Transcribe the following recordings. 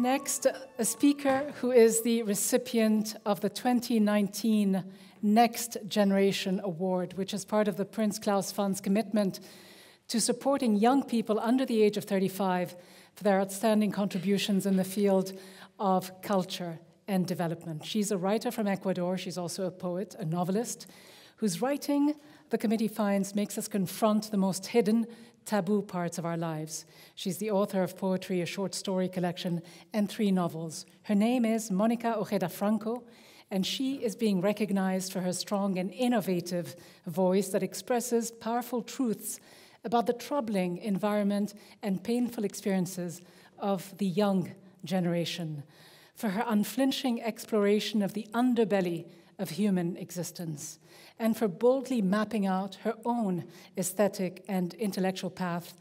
Next, a speaker who is the recipient of the 2019 Next Generation Award, which is part of the Prince Claus Fund's commitment to supporting young people under the age of 35 for their outstanding contributions in the field of culture and development. She's a writer from Ecuador. She's also a poet, a novelist, whose writing, the committee finds, makes us confront the most hidden, taboo parts of our lives. She's the author of poetry, a short story collection, and 3 novels. Her name is Mónica Ojeda Franco, and she is being recognized for her strong and innovative voice that expresses powerful truths about the troubling environment and painful experiences of the young generation, for her unflinching exploration of the underbelly of human existence, and for boldly mapping out her own aesthetic and intellectual path,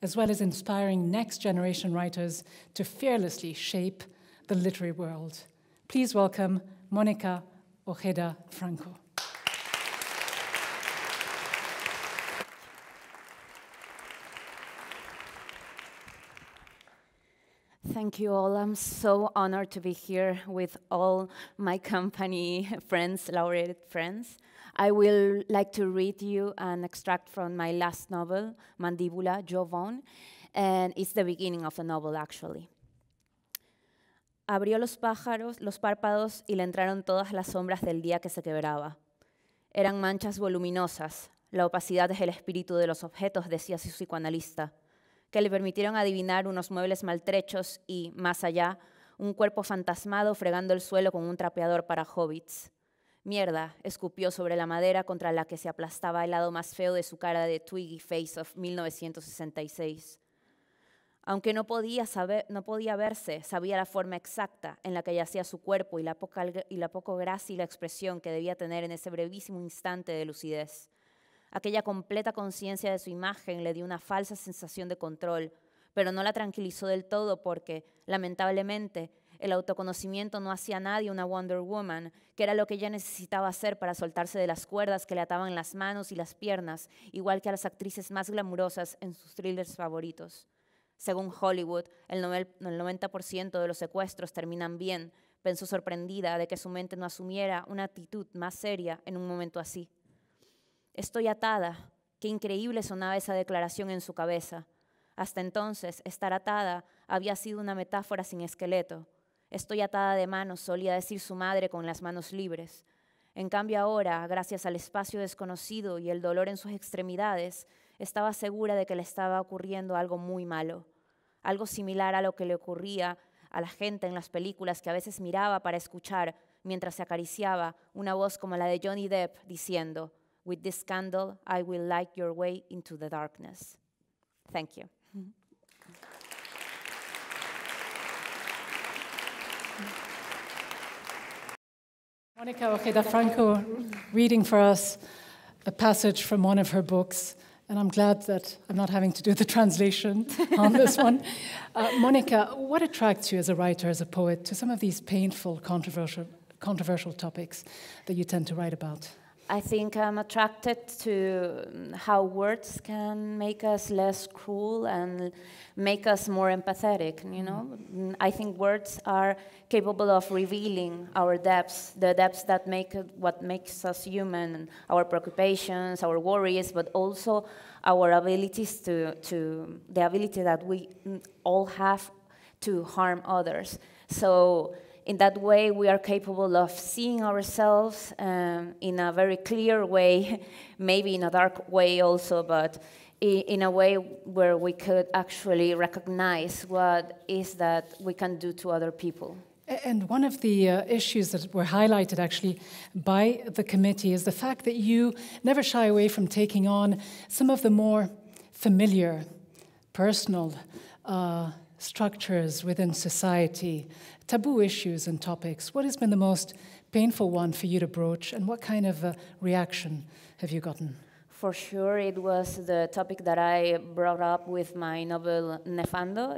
as well as inspiring next-generation writers to fearlessly shape the literary world. Please welcome Mónica Ojeda Franco. Thank you all. I'm so honored to be here with all my company friends, Laureate friends. I will like to read you an extract from my last novel, Mandíbula, Jovon, and it's the beginning of the novel, actually. Abrió los párpados y le entraron todas las sombras del día que se quebraba. Eran manchas voluminosas, la opacidad es el espíritu de los objetos, decía su psicoanalista, que le permitieron adivinar unos muebles maltrechos y, más allá, un cuerpo fantasmado fregando el suelo con un trapeador para hobbits. Mierda, escupió sobre la madera contra la que se aplastaba el lado más feo de su cara de Twiggy Face of 1966. Aunque no podía verse, sabía la forma exacta en la que yacía su cuerpo y la poco gracia y la expresión que debía tener en ese brevísimo instante de lucidez. Aquella completa conciencia de su imagen le dio una falsa sensación de control, pero no la tranquilizó del todo porque, lamentablemente, el autoconocimiento no hacía a nadie una Wonder Woman, que era lo que ella necesitaba hacer para soltarse de las cuerdas que le ataban las manos y las piernas, igual que a las actrices más glamurosas en sus thrillers favoritos. Según Hollywood, el 90% de los secuestros terminan bien, pensó sorprendida de que su mente no asumiera una actitud más seria en un momento así. Estoy atada. Qué increíble sonaba esa declaración en su cabeza. Hasta entonces, estar atada había sido una metáfora sin esqueleto. Estoy atada de manos, solía decir su madre con las manos libres. En cambio ahora, gracias al espacio desconocido y el dolor en sus extremidades, estaba segura de que le estaba ocurriendo algo muy malo. Algo similar a lo que le ocurría a la gente en las películas que a veces miraba para escuchar mientras se acariciaba una voz como la de Johnny Depp diciendo: "With this candle, I will light your way into the darkness." Thank you. Mónica Ojeda Franco reading for us a passage from one of her books, and I'm glad that I'm not having to do the translation on this one. Mónica, what attracts you as a writer, as a poet, to some of these painful, controversial topics that you tend to write about? I think I'm attracted to how words can make us less cruel and make us more empathetic, you know? I think words are capable of revealing our depths, the depths that make what makes us human, our preoccupations, our worries, but also our abilities the ability that we all have to harm others. So in that way, we are capable of seeing ourselves in a very clear way, maybe in a dark way also, but in a way where we could actually recognize what is that we can do to other people. And one of the issues that were highlighted actually by the committee is the fact that you never shy away from taking on some of the more familiar, personal structures within society, taboo issues and topics. What has been the most painful one for you to broach, and what kind of reaction have you gotten? For sure, it was the topic that I brought up with my novel Nefando.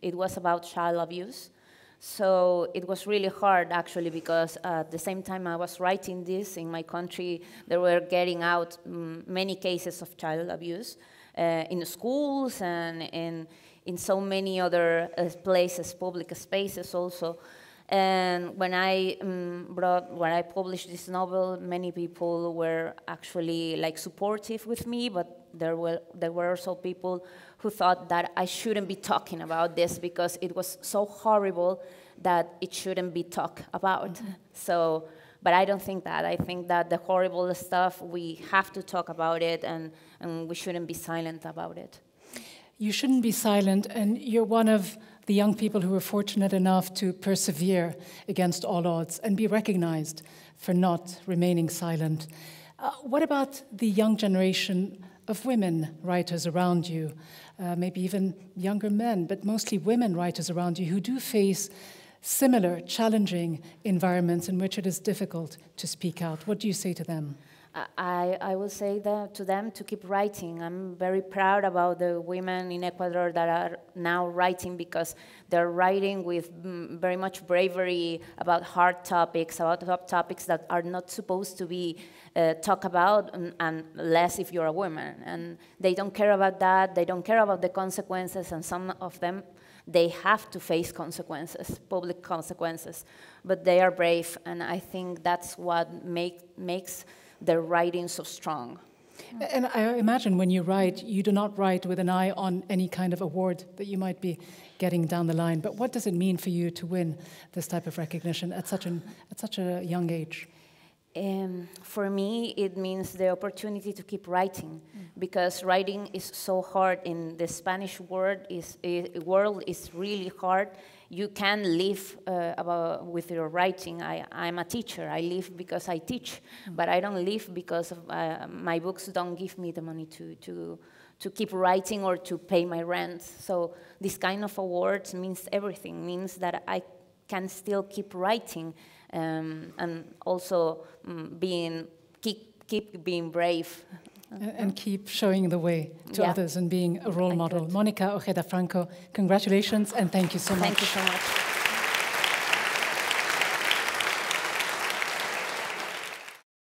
It was about child abuse. So it was really hard, actually, because at the same time I was writing this, in my country, there were getting out many cases of child abuse in schools and in in so many other places, public spaces also. And when I published this novel, many people were actually like supportive with me, but there were also people who thought that I shouldn't be talking about this because it was so horrible that it shouldn't be talked about. Mm-hmm. So, but I don't think that. I think that the horrible stuff, we have to talk about it, and we shouldn't be silent about it. You shouldn't be silent, and you're one of the young people who were fortunate enough to persevere against all odds and be recognized for not remaining silent. What about the young generation of women writers around you, maybe even younger men, but mostly women writers around you who do face similar challenging environments in which it is difficult to speak out? What do you say to them? I will say that to them to keep writing. I'm very proud about the women in Ecuador that are now writing, because they're writing with very much bravery about hard topics, about topics that are not supposed to be talked about, unless if you're a woman. And they don't care about that. They don't care about the consequences, and some of them, they have to face consequences, public consequences. But they are brave, and I think that's what makes their writing so strong. And I imagine when you write, you do not write with an eye on any kind of award that you might be getting down the line. But what does it mean for you to win this type of recognition at such a young age? For me, it means the opportunity to keep writing, because writing is so hard. In the Spanish world is really hard. You can live with your writing. I'm a teacher. I live because I teach, but I don't live because of, my books don't give me the money to keep writing or to pay my rent. So this kind of awards means everything. Means that I can still keep writing, and also keep being brave. And keep showing the way to others and being a role model. Mónica Ojeda Franco, congratulations and thank you so much. Thank you so much.